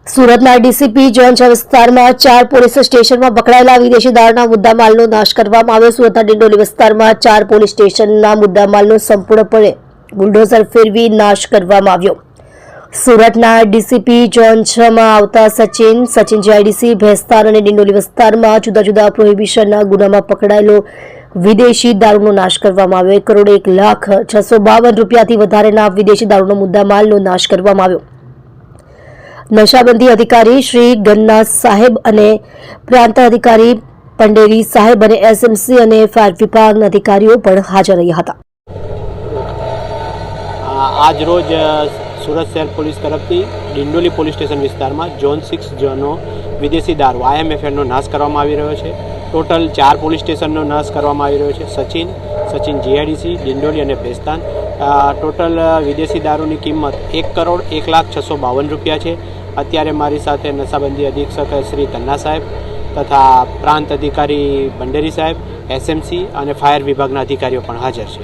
સુરતના DCP zone 6 વિસ્તારમાં 4 police સ્ટેશનમાં પકડાયેલા વિદેશી દારૂના મુદ્દામાલનો નાશ કરવામાં આવ્યો। સુરતના ડિંડોલી વિસ્તારમાં 4 પોલીસ સ્ટેશનના મુદ્દામાલનો સંપૂર્ણપણે બુલડોઝર ફેરવી નાશ કરવામાં આવ્યો। સુરતના ડીસીપી ઝોન 6માં આવતા સચિન જીઆઈડીસી ભેસ્તાન અને ડિંડોલી વિસ્તારમાં જુદા જુદા પ્રોહિબિશનના ગુનામાં પકડાયેલો વિદેશી દારૂનો નાશ કરવામાં આવ્યો। 1,01,0652 રૂપિયાથી વધારેના વિદેશી દારૂનો મુદ્દામાલનો નાશ કરવામાં આવ્યો। નશાબંધી અધિકારી શ્રી ગન્ના સાહેબ અને પ્રાંત અધિકારી પંડેરી સાહેબ અને એસએમસી અને ફાયર વિભાગના અધિકારીઓ પણ હાજર રહ્યા હતા। આજ રોજ સુરત શહેર પોલીસ તરફથી ડિંડોલી પોલીસ સ્ટેશન વિસ્તારમાં ઝોન 6 ઝોનનો વિદેશી દારૂ IMFNનો નાશ કરવામાં આવી રહ્યો છે। ટોટલ 4 પોલીસ સ્ટેશનનો નાશ કરવામાં આવી રહ્યો છે। સચિન જીઆઈડીસી ડિંડોલી અને ભેસ્તાન ટોટલ વિદેશી દારૂની કિંમત 1,01,0652 રૂપિયા છે। અત્યારે મારી સાથે નશાબંધી અધિક્ષક શ્રી ગન્ના સાહેબ તથા પ્રાંત અધિકારી પંડેરી સાહેબ, SMC અને ફાયર વિભાગના અધિકારીઓ પણ હાજર છે।